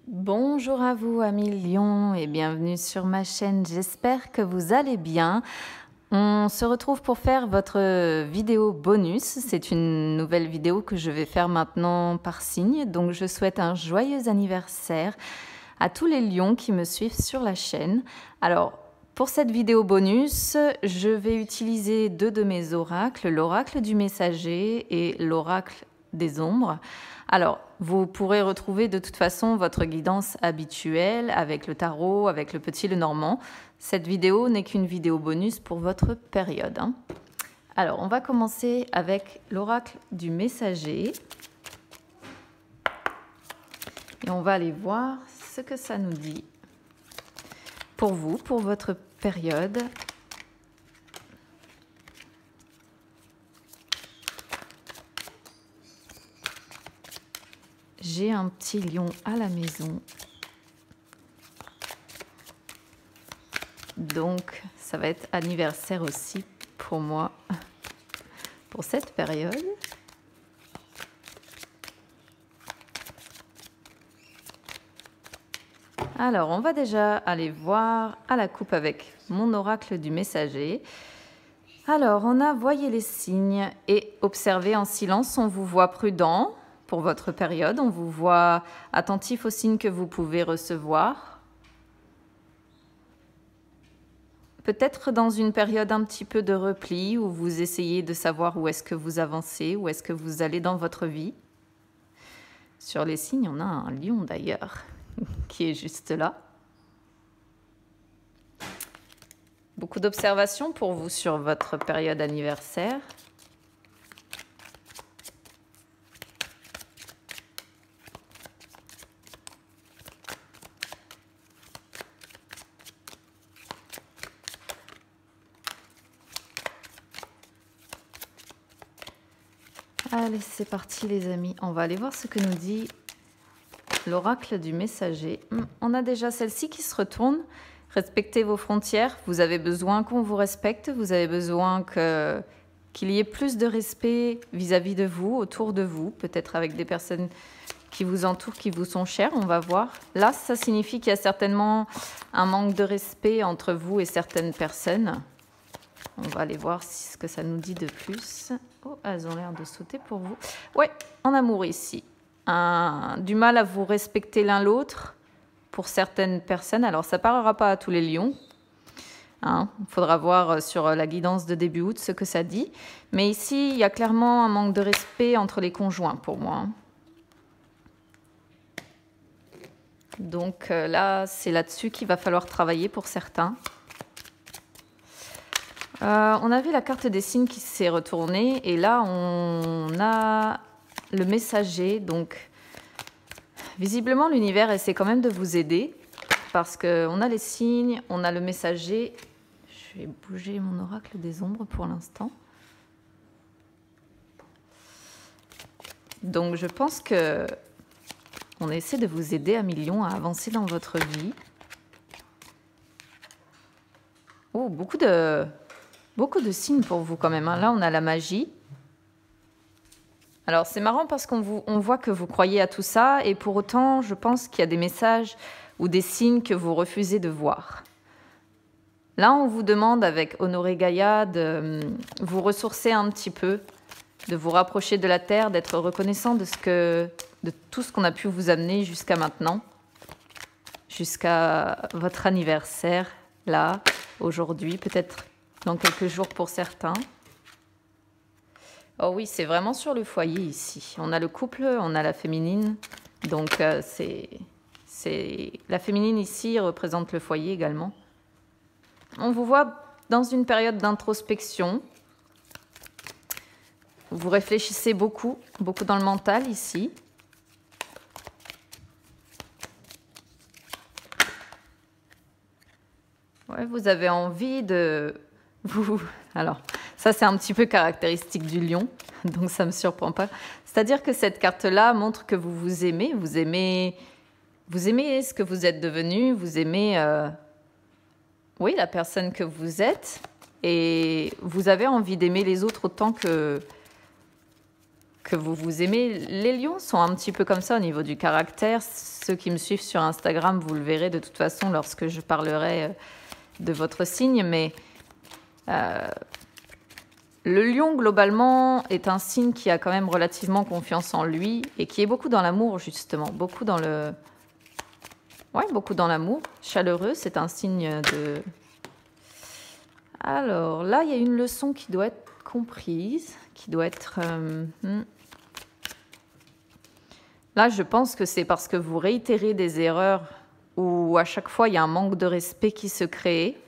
Bonjour à vous amis lions et bienvenue sur ma chaîne, j'espère que vous allez bien. On se retrouve pour faire votre vidéo bonus, c'est une nouvelle vidéo que je vais faire maintenant par signe, donc je souhaite un joyeux anniversaire à tous les lions qui me suivent sur la chaîne. Alors, pour cette vidéo bonus, je vais utiliser deux de mes oracles, l'oracle du messager et l'oracle des ombres. Alors, vous pourrez retrouver de toute façon votre guidance habituelle avec le tarot, avec le petit Lenormand. Cette vidéo n'est qu'une vidéo bonus pour votre période. Alors, on va commencer avec l'oracle du messager. Et on va aller voir ce que ça nous dit pour vous, pour votre période. J'ai un petit lion à la maison. Donc, ça va être anniversaire aussi pour moi, pour cette période. Alors, on va déjà aller voir à la coupe avec mon oracle du messager. Alors, on a voyez les signes et observez en silence, on vous voit prudent. Pour votre période, on vous voit attentif aux signes que vous pouvez recevoir. Peut-être dans une période un petit peu de repli où vous essayez de savoir où est-ce que vous avancez, où est-ce que vous allez dans votre vie. Sur les signes, on a un lion d'ailleurs qui est juste là. Beaucoup d'observations pour vous sur votre période anniversaire. Allez, c'est parti les amis. On va aller voir ce que nous dit l'oracle du messager. On a déjà celle-ci qui se retourne. Respectez vos frontières. Vous avez besoin qu'on vous respecte. Vous avez besoin qu'il y ait plus de respect vis-à-vis de vous, autour de vous. Peut-être avec des personnes qui vous entourent, qui vous sont chères. On va voir. Là, ça signifie qu'il y a certainement un manque de respect entre vous et certaines personnes. On va aller voir ce que ça nous dit de plus. Oh, elles ont l'air de sauter pour vous. Ouais, en amour ici. Du mal à vous respecter l'un l'autre pour certaines personnes. Alors, ça ne parlera pas à tous les lions. Il faudra voir sur la guidance de début août ce que ça dit. Mais ici, il y a clairement un manque de respect entre les conjoints pour moi. Donc là, c'est là-dessus qu'il va falloir travailler pour certains. On avait la carte des signes qui s'est retournée et là on a le messager. Donc visiblement l'univers essaie quand même de vous aider parce qu'on a les signes, on a le messager. Je vais bouger mon oracle des ombres pour l'instant. Donc je pense que on essaie de vous aider à millions à avancer dans votre vie. Oh, beaucoup de signes pour vous quand même. Là, on a la magie. Alors, c'est marrant parce qu'on voit que vous croyez à tout ça et pour autant, je pense qu'il y a des messages ou des signes que vous refusez de voir. Là, on vous demande avec Honoré Gaïa de vous ressourcer un petit peu, de vous rapprocher de la terre, d'être reconnaissant de tout ce qu'on a pu vous amener jusqu'à maintenant, jusqu'à votre anniversaire, là, aujourd'hui, peut-être dans quelques jours pour certains. Oh oui, c'est vraiment sur le foyer ici. On a le couple, on a la féminine. Donc, la féminine ici représente le foyer également. On vous voit dans une période d'introspection. Vous réfléchissez beaucoup, beaucoup dans le mental ici. Ouais, vous avez envie de... Alors, ça c'est un petit peu caractéristique du lion, donc ça ne me surprend pas. C'est-à-dire que cette carte-là montre que vous aimez, vous aimez ce que vous êtes devenu, vous aimez oui, la personne que vous êtes, et vous avez envie d'aimer les autres autant que que vous vous aimez. Les lions sont un petit peu comme ça au niveau du caractère. Ceux qui me suivent sur Instagram, vous le verrez de toute façon lorsque je parlerai de votre signe. Mais le lion, globalement, est un signe qui a quand même relativement confiance en lui et qui est beaucoup dans l'amour, justement. Beaucoup dans le... Ouais, beaucoup dans l'amour. Chaleureux, c'est un signe de... Alors, là, il y a une leçon qui doit être comprise, qui doit être... Là, je pense que c'est parce que vous réitérez des erreurs où à chaque fois, il y a un manque de respect qui se crée.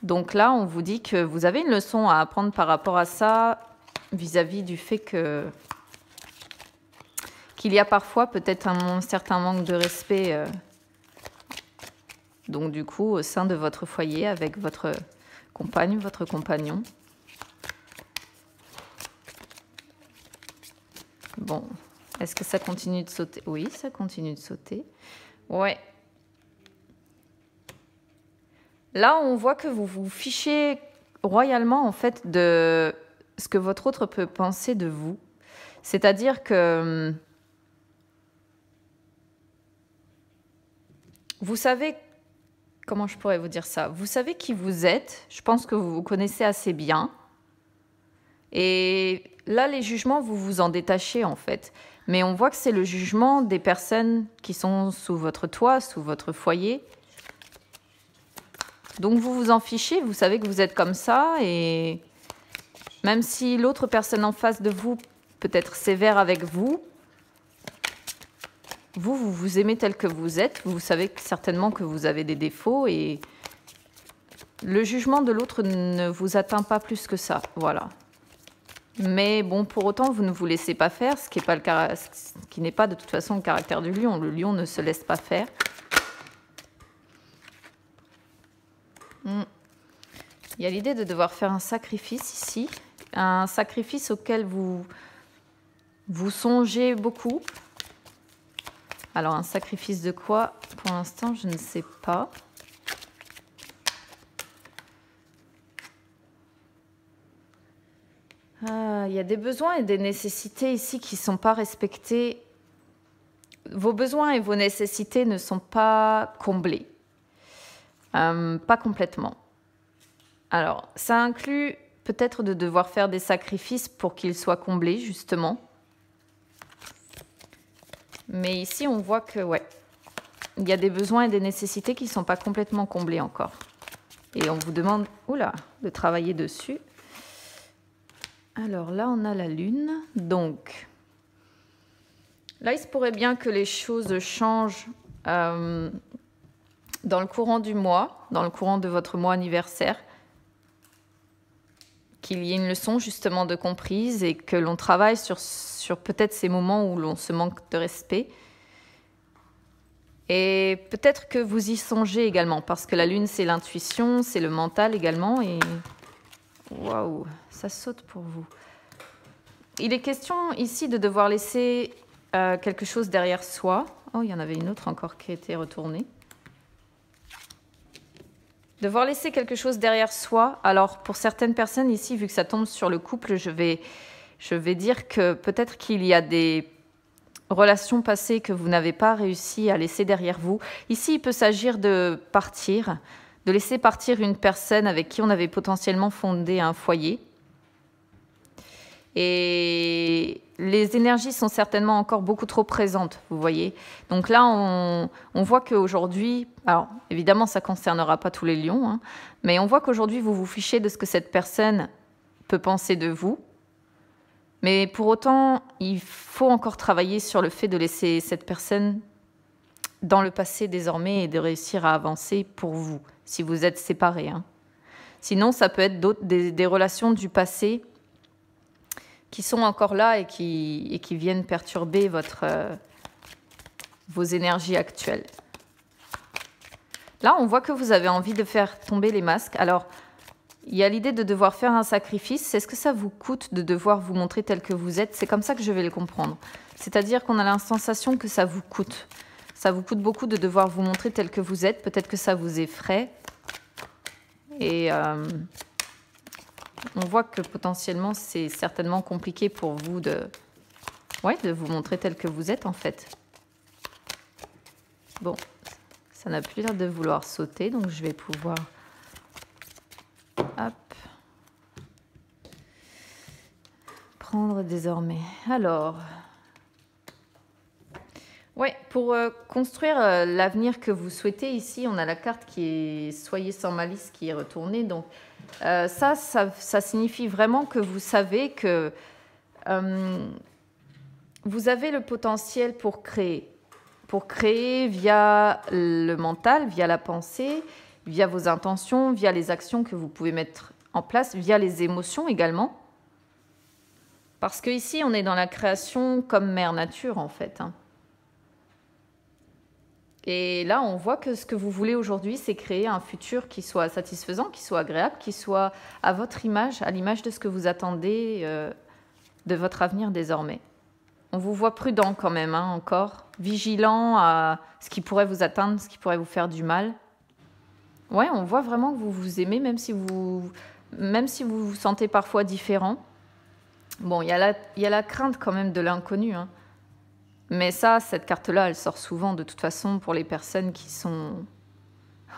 Donc là, on vous dit que vous avez une leçon à apprendre par rapport à ça, vis-à-vis du fait qu'il y a parfois peut-être un certain manque de respect. Donc du coup, au sein de votre foyer, avec votre compagne, votre compagnon. Bon, est-ce que ça continue de sauter? Oui, ça continue de sauter. Ouais. Là, on voit que vous vous fichez royalement, en fait, de ce que votre autre peut penser de vous. C'est-à-dire que vous savez, comment je pourrais vous dire ça? Vous savez qui vous êtes. Je pense que vous vous connaissez assez bien. Et là, les jugements, vous vous en détachez, en fait. Mais on voit que c'est le jugement des personnes qui sont sous votre toit, sous votre foyer. Donc vous vous en fichez, vous savez que vous êtes comme ça, et même si l'autre personne en face de vous peut être sévère avec vous, vous vous aimez tel que vous êtes, vous savez certainement que vous avez des défauts, et le jugement de l'autre ne vous atteint pas plus que ça, voilà. Mais bon, pour autant, vous ne vous laissez pas faire, ce qui n'est pas de toute façon le caractère du lion. Le lion ne se laisse pas faire. Il y a l'idée de devoir faire un sacrifice ici, un sacrifice auquel vous songez beaucoup. Alors, un sacrifice de quoi? Pour l'instant, je ne sais pas. Il y a des besoins et des nécessités ici qui ne sont pas respectés. Vos besoins et vos nécessités ne sont pas comblés. Pas complètement. Alors, ça inclut peut-être de devoir faire des sacrifices pour qu'ils soient comblés, justement. Mais ici, on voit que, ouais, il y a des besoins et des nécessités qui ne sont pas complètement comblés encore. Et on vous demande, oula, de travailler dessus. Alors là, on a la lune. Donc, là, il se pourrait bien que les choses changent dans le courant du mois, dans le courant de votre mois anniversaire, qu'il y ait une leçon justement de comprise et que l'on travaille sur peut-être ces moments où l'on se manque de respect. Et peut-être que vous y songez également, parce que la lune, c'est l'intuition, c'est le mental également. Et waouh, ça saute pour vous. Il est question ici de devoir laisser quelque chose derrière soi. Oh, il y en avait une autre encore qui a été retournée. Devoir laisser quelque chose derrière soi. Alors, pour certaines personnes ici, vu que ça tombe sur le couple, je vais dire que peut-être qu'il y a des relations passées que vous n'avez pas réussi à laisser derrière vous. Ici, il peut s'agir de partir, de laisser partir une personne avec qui on avait potentiellement fondé un foyer. Et les énergies sont certainement encore beaucoup trop présentes, vous voyez. Donc là, on voit qu'aujourd'hui, alors évidemment, ça ne concernera pas tous les lions, hein, mais on voit qu'aujourd'hui, vous vous fichez de ce que cette personne peut penser de vous. Mais pour autant, il faut encore travailler sur le fait de laisser cette personne dans le passé désormais et de réussir à avancer pour vous, si vous êtes séparés. Hein. Sinon, ça peut être des relations du passé qui sont encore là et qui viennent perturber vos énergies actuelles. Là, on voit que vous avez envie de faire tomber les masques. Alors, il y a l'idée de devoir faire un sacrifice. Est-ce que ça vous coûte de devoir vous montrer tel que vous êtes? C'est comme ça que je vais le comprendre. C'est-à-dire qu'on a la sensation que ça vous coûte. Ça vous coûte beaucoup de devoir vous montrer tel que vous êtes. Peut-être que ça vous effraie. Et on voit que potentiellement, c'est certainement compliqué pour vous Ouais, de vous montrer tel que vous êtes en fait. Bon, ça n'a plus l'air de vouloir sauter, donc je vais pouvoir... Hop. Prendre désormais. Alors... Ouais, pour construire l'avenir que vous souhaitez, ici, on a la carte qui est « Soyez sans malice » qui est retournée. Donc, ça signifie vraiment que vous savez que vous avez le potentiel pour créer. Pour créer via le mental, via la pensée, via vos intentions, via les actions que vous pouvez mettre en place, via les émotions également. Parce qu'ici, on est dans la création comme mère nature, en fait, hein. Et là, on voit que ce que vous voulez aujourd'hui, c'est créer un futur qui soit satisfaisant, qui soit agréable, qui soit à votre image, à l'image de ce que vous attendez de votre avenir désormais. On vous voit prudent quand même, hein, encore, vigilant à ce qui pourrait vous atteindre, ce qui pourrait vous faire du mal. Ouais, on voit vraiment que vous vous aimez, même si vous vous sentez parfois différent. Bon, il y a la crainte quand même de l'inconnu, hein. Mais ça, cette carte-là, elle sort souvent de toute façon pour les personnes qui sont...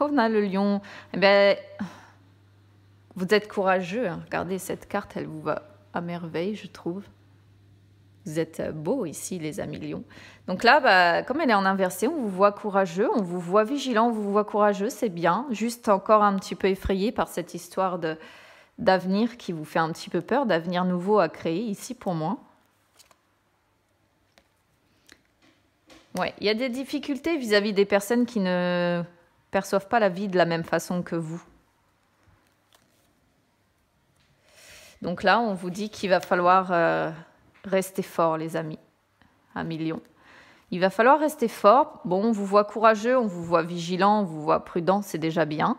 Oh, on a le lion. Eh bien, vous êtes courageux, hein. Regardez, cette carte, elle vous va à merveille, je trouve. Vous êtes beaux ici, les amis lions. Donc là, bah, comme elle est en inversé, on vous voit courageux, on vous voit vigilant, on vous voit courageux, c'est bien. Juste encore un petit peu effrayé par cette histoire d'avenir qui vous fait un petit peu peur, d'avenir nouveau à créer ici pour moi. Ouais, il y a des difficultés vis-à-vis des personnes qui ne perçoivent pas la vie de la même façon que vous. Donc là, on vous dit qu'il va falloir rester fort, les amis, amis lions. Il va falloir rester fort. Bon, on vous voit courageux, on vous voit vigilant, on vous voit prudent, c'est déjà bien.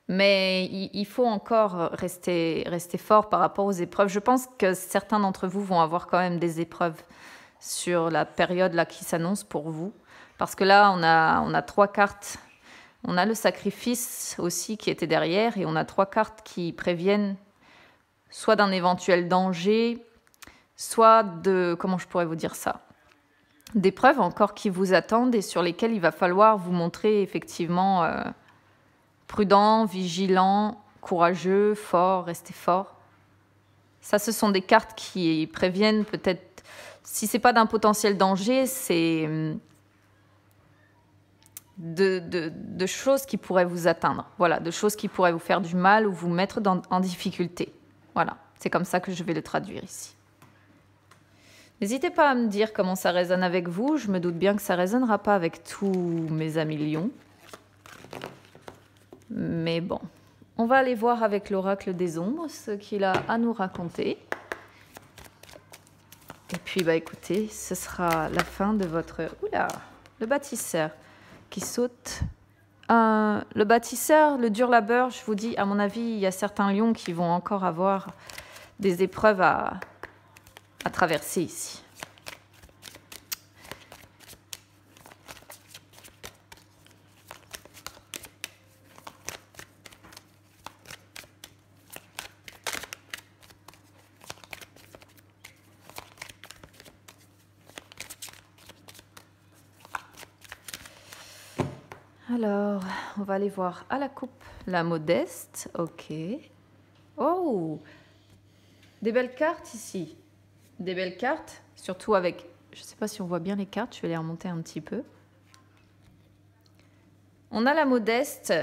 Mais il faut encore rester fort par rapport aux épreuves. Je pense que certains d'entre vous vont avoir quand même des épreuves sur la période là qui s'annonce pour vous. Parce que là, on a 3 cartes. On a le sacrifice aussi qui était derrière et on a 3 cartes qui préviennent soit d'un éventuel danger, soit de... Comment je pourrais vous dire ça? D'épreuves encore qui vous attendent et sur lesquelles il va falloir vous montrer effectivement prudent, vigilant, courageux, fort, rester fort. Ça, ce sont des cartes qui préviennent peut-être... Si ce n'est pas d'un potentiel danger, c'est de choses qui pourraient vous atteindre. Voilà, de choses qui pourraient vous faire du mal ou vous mettre en difficulté. Voilà, c'est comme ça que je vais le traduire ici. N'hésitez pas à me dire comment ça résonne avec vous. Je me doute bien que ça ne résonnera pas avec tous mes amis lions. Mais bon, on va aller voir avec l'oracle des ombres ce qu'il a à nous raconter. Et puis, bah écoutez, ce sera la fin de votre... Oula, le bâtisseur qui saute. Le bâtisseur, le dur labeur, je vous dis, à mon avis, il y a certains lions qui vont encore avoir des épreuves à traverser ici. Alors, on va aller voir à la coupe la modeste. Ok. Oh, des belles cartes ici. Des belles cartes, surtout avec... Je ne sais pas si on voit bien les cartes, je vais les remonter un petit peu. On a la modeste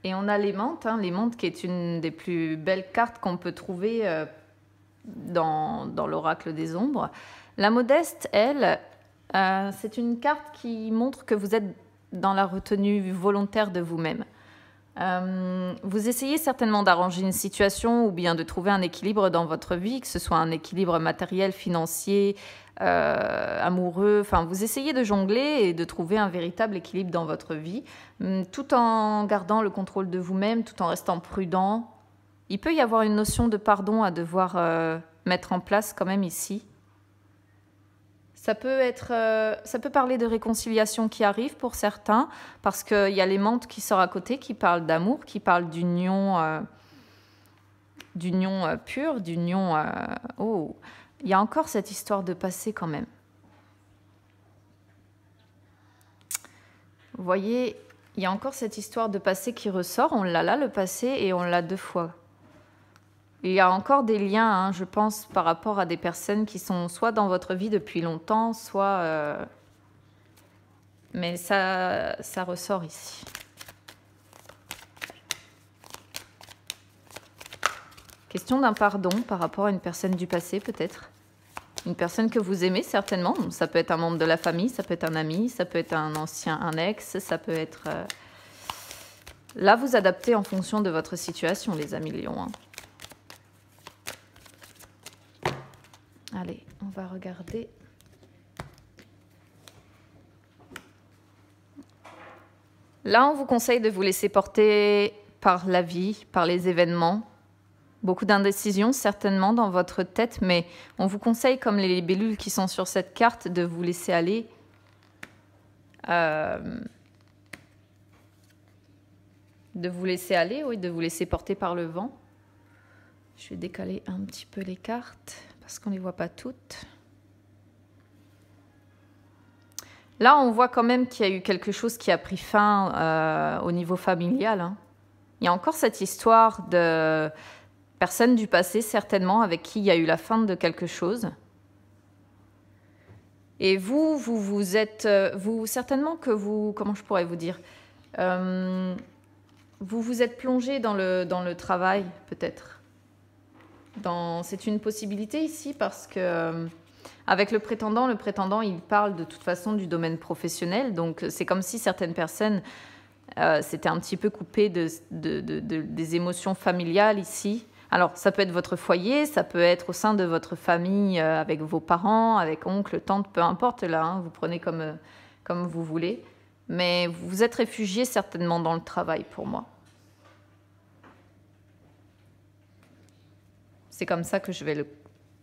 et on a l'aimante. Hein, l'aimante qui est une des plus belles cartes qu'on peut trouver dans l'oracle des ombres. La modeste, elle, c'est une carte qui montre que vous êtes dans la retenue volontaire de vous-même. Vous essayez certainement d'arranger une situation ou bien de trouver un équilibre dans votre vie, que ce soit un équilibre matériel, financier, amoureux. Enfin, vous essayez de jongler et de trouver un véritable équilibre dans votre vie, tout en gardant le contrôle de vous-même, tout en restant prudent. Il peut y avoir une notion de pardon à devoir mettre en place quand même ici. Ça peut parler de réconciliation qui arrive pour certains, parce qu'il y a l'aimante qui sort à côté, qui parle d'amour, qui parle d'union pure, d'union... oh. Il y a encore cette histoire de passé quand même. Vous voyez, il y a encore cette histoire de passé qui ressort. On l'a là, le passé, et on l'a 2 fois. Il y a encore des liens, hein, je pense, par rapport à des personnes qui sont soit dans votre vie depuis longtemps, soit... Mais ça ressort ici. Question d'un pardon par rapport à une personne du passé, peut-être. Une personne que vous aimez, certainement. Ça peut être un membre de la famille, ça peut être un ami, ça peut être un ancien, un ex, ça peut être... Là, vous adaptez en fonction de votre situation, les amis lions, hein. Allez, on va regarder. Là, on vous conseille de vous laisser porter par la vie, par les événements. Beaucoup d'indécision, certainement, dans votre tête, mais on vous conseille, comme les libellules qui sont sur cette carte, de vous laisser aller. De vous laisser aller, oui, de vous laisser porter par le vent. Je vais décaler un petit peu les cartes, parce qu'on ne les voit pas toutes. Là, on voit quand même qu'il y a eu quelque chose qui a pris fin au niveau familial, hein. Il y a encore cette histoire de personnes du passé, certainement, avec qui il y a eu la fin de quelque chose. Et vous êtes... certainement que vous... Comment je pourrais vous dire vous vous êtes plongé dans le travail, peut-être. C'est une possibilité ici, parce que... Avec le prétendant, il parle de toute façon du domaine professionnel. Donc, c'est comme si certaines personnes s'étaient un petit peu coupées des émotions familiales ici. Alors, ça peut être votre foyer, ça peut être au sein de votre famille, avec vos parents, avec oncles, tantes, peu importe là, hein, vous prenez comme vous voulez. Mais vous vous êtes réfugié certainement dans le travail pour moi. C'est comme ça que je vais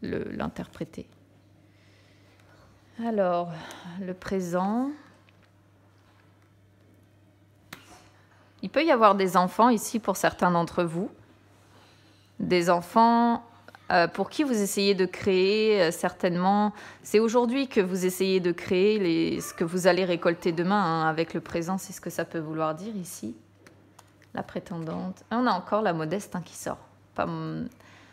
l'interpréter. Alors, le présent. Il peut y avoir des enfants ici pour certains d'entre vous. Des enfants pour qui vous essayez de créer, certainement. C'est aujourd'hui que vous essayez de créer ce que vous allez récolter demain, hein, avec le présent. C'est ce que ça peut vouloir dire ici. La prétendante. Et on a encore la modeste, hein, qui sort.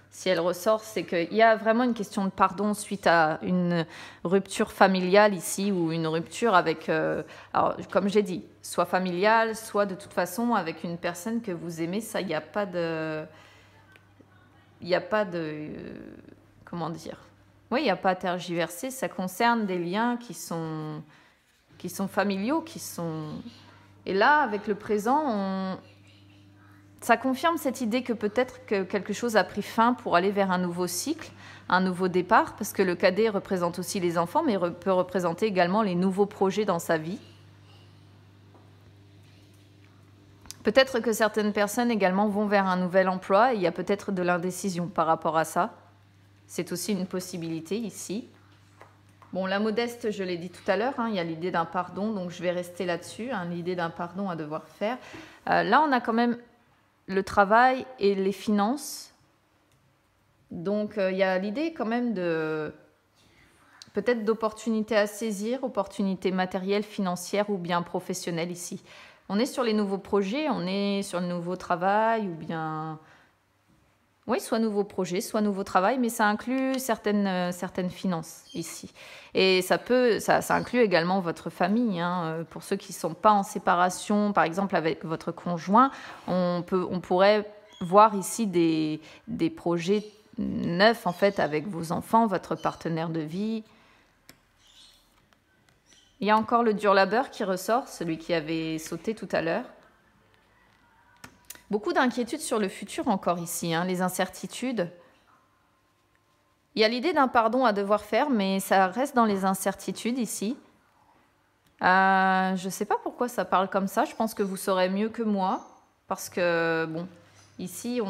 Si elle ressort, c'est qu'il y a vraiment une question de pardon suite à une rupture familiale ici, ou une rupture avec, alors, comme j'ai dit, soit familiale, soit de toute façon avec une personne que vous aimez. Ça, il n'y a pas de... comment dire? Oui, il n'y a pas à tergiverser. Ça concerne des liens qui sont familiaux, qui sont... Et là, avec le présent, ça confirme cette idée que peut-être que quelque chose a pris fin pour aller vers un nouveau cycle, un nouveau départ, parce que le cadet représente aussi les enfants, mais peut représenter également les nouveaux projets dans sa vie. Peut-être que certaines personnes également vont vers un nouvel emploi, et il y a peut-être de l'indécision par rapport à ça. C'est aussi une possibilité ici. Bon, la modeste, je l'ai dit tout à l'heure, hein, il y a l'idée d'un pardon, donc je vais rester là-dessus, hein, l'idée d'un pardon à devoir faire. Là, on a quand même le travail et les finances. Donc, il y a l'idée quand même peut-être d'opportunités à saisir, opportunités matérielles, financières ou bien professionnelles ici. On est sur les nouveaux projets, on est sur le nouveau travail ou bien... Oui, soit nouveau projet, soit nouveau travail, mais ça inclut certaines finances ici. Et ça inclut également votre famille, hein. Pour ceux qui ne sont pas en séparation, par exemple avec votre conjoint, on pourrait voir ici des projets neufs en fait avec vos enfants, votre partenaire de vie. Il y a encore le dur labeur qui ressort, celui qui avait sauté tout à l'heure. Beaucoup d'inquiétudes sur le futur encore ici, hein, les incertitudes. Il y a l'idée d'un pardon à devoir faire, mais ça reste dans les incertitudes ici. Je ne sais pas pourquoi ça parle comme ça, je pense que vous saurez mieux que moi, parce que, bon, ici,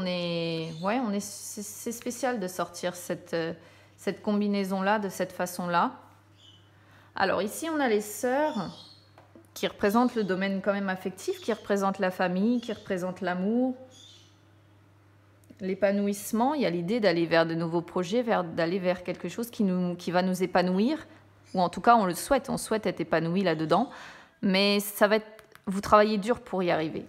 c'est spécial de sortir cette combinaison-là, de cette façon-là. Alors ici, on a les sœurs qui représentent le domaine quand même affectif, qui représentent la famille, qui représentent l'amour. l'épanouissement, il y a l'idée d'aller vers de nouveaux projets, d'aller vers quelque chose qui va nous épanouir, ou en tout cas on le souhaite, on souhaite être épanoui là-dedans, mais ça va être, vous travaillez dur pour y arriver.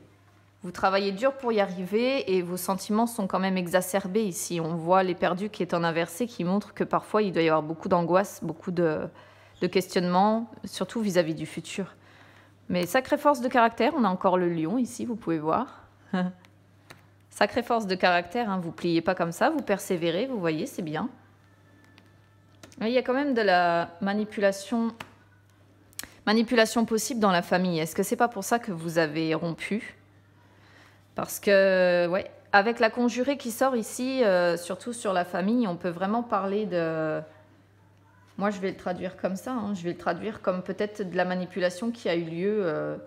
Vous travaillez dur pour y arriver et vos sentiments sont quand même exacerbés ici. On voit l'éperdu qui est en inversé, qui montre que parfois il doit y avoir beaucoup d'angoisse, beaucoup de questionnements, surtout vis-à-vis du futur. Mais sacrée force de caractère, on a encore le lion ici, vous pouvez voir. Sacrée force de caractère, hein, vous pliez pas comme ça, vous persévérez, vous voyez, c'est bien. Il y a quand même de la manipulation possible dans la famille. Est-ce que c'est pas pour ça que vous avez rompu ? Parce que, ouais, avec la conjurée qui sort ici, surtout sur la famille, on peut vraiment parler de... Moi, je vais le traduire comme ça, hein, je vais le traduire comme peut-être de la manipulation qui a eu lieu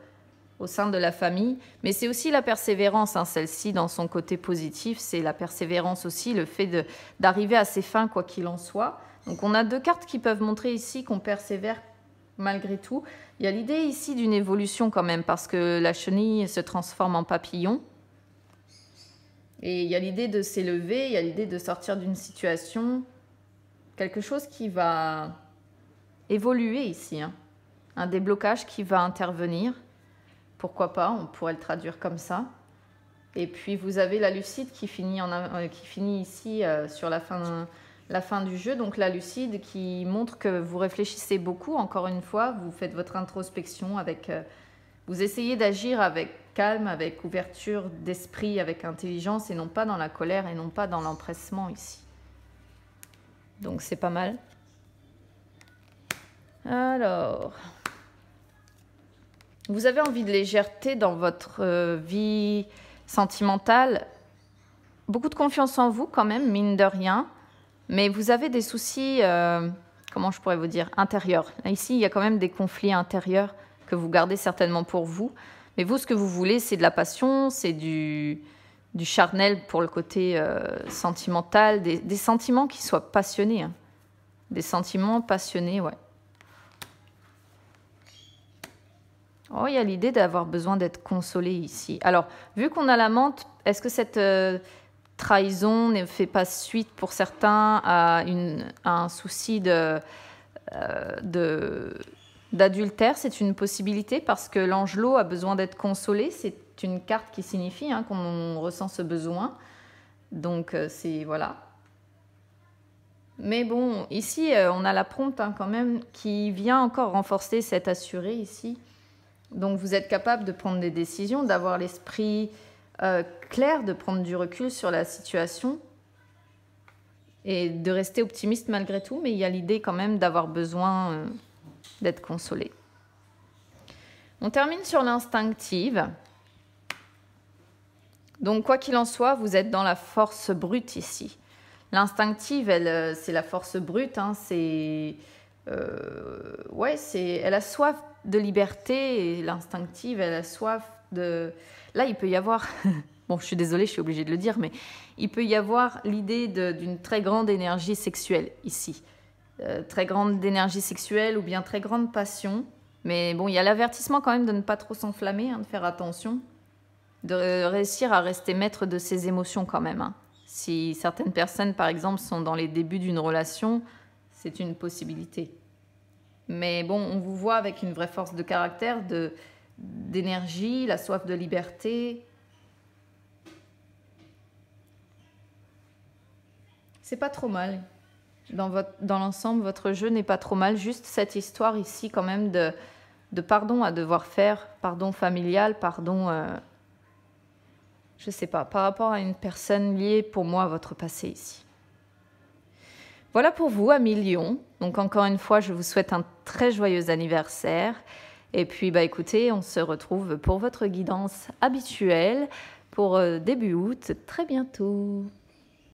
au sein de la famille. Mais c'est aussi la persévérance, hein, celle-ci, dans son côté positif, c'est la persévérance aussi, le fait d'arriver à ses fins, quoi qu'il en soit. Donc, on a 2 cartes qui peuvent montrer ici qu'on persévère malgré tout. Il y a l'idée ici d'une évolution quand même, parce que la chenille se transforme en papillon. Et il y a l'idée de s'élever, il y a l'idée de sortir d'une situation, quelque chose qui va évoluer ici, hein. Un déblocage qui va intervenir. Pourquoi pas, on pourrait le traduire comme ça. Et puis vous avez la lucide qui finit ici sur la fin du jeu. Donc la lucide qui montre que vous réfléchissez beaucoup, encore une fois, vous faites votre introspection avec... vous essayez d'agir avec calme, avec ouverture d'esprit, avec intelligence et non pas dans la colère et non pas dans l'empressement ici. Donc c'est pas mal. Alors, vous avez envie de légèreté dans votre vie sentimentale, beaucoup de confiance en vous quand même, mine de rien, mais vous avez des soucis, comment je pourrais vous dire, intérieurs. Ici, il y a quand même des conflits intérieurs que vous gardez certainement pour vous. Mais vous, ce que vous voulez, c'est de la passion, c'est du charnel pour le côté sentimental, des sentiments qui soient passionnés. Hein. Des sentiments passionnés, ouais. Oh, il y a l'idée d'avoir besoin d'être consolé ici. Alors, vu qu'on a la menthe, est-ce que cette trahison ne fait pas suite pour certains à un souci d'adultère? C'est une possibilité parce que l'angelot a besoin d'être consolé. C'est une carte qui signifie hein, qu'on ressent ce besoin. Donc, c'est... voilà. Mais bon, ici, on a la prompte hein, quand même qui vient encore renforcer cet assuré ici. Donc, vous êtes capable de prendre des décisions, d'avoir l'esprit clair, de prendre du recul sur la situation et de rester optimiste malgré tout. Mais il y a l'idée quand même d'avoir besoin d'être consolé. On termine sur l'instinctive. Donc, quoi qu'il en soit, vous êtes dans la force brute ici. L'instinctive, c'est la force brute. Hein, elle a soif de liberté et l'instinctive, elle a soif de... Là, il peut y avoir... Bon, je suis désolée, je suis obligée de le dire, mais il peut y avoir l'idée d'une très grande énergie sexuelle ici. Très grande énergie sexuelle ou bien très grande passion. Mais bon, il y a l'avertissement quand même de ne pas trop s'enflammer, hein, de faire attention. De réussir à rester maître de ses émotions quand même. Hein. Si certaines personnes, par exemple, sont dans les débuts d'une relation, c'est une possibilité. Mais bon, on vous voit avec une vraie force de caractère, d'énergie, la soif de liberté. C'est pas trop mal. Dans l'ensemble, votre jeu n'est pas trop mal. Juste cette histoire ici quand même de pardon à devoir faire, pardon familial, pardon... je ne sais pas, par rapport à une personne liée pour moi à votre passé ici. Voilà pour vous, amis Lion. Donc encore une fois, je vous souhaite un très joyeux anniversaire. Et puis, écoutez, on se retrouve pour votre guidance habituelle pour début août, très bientôt.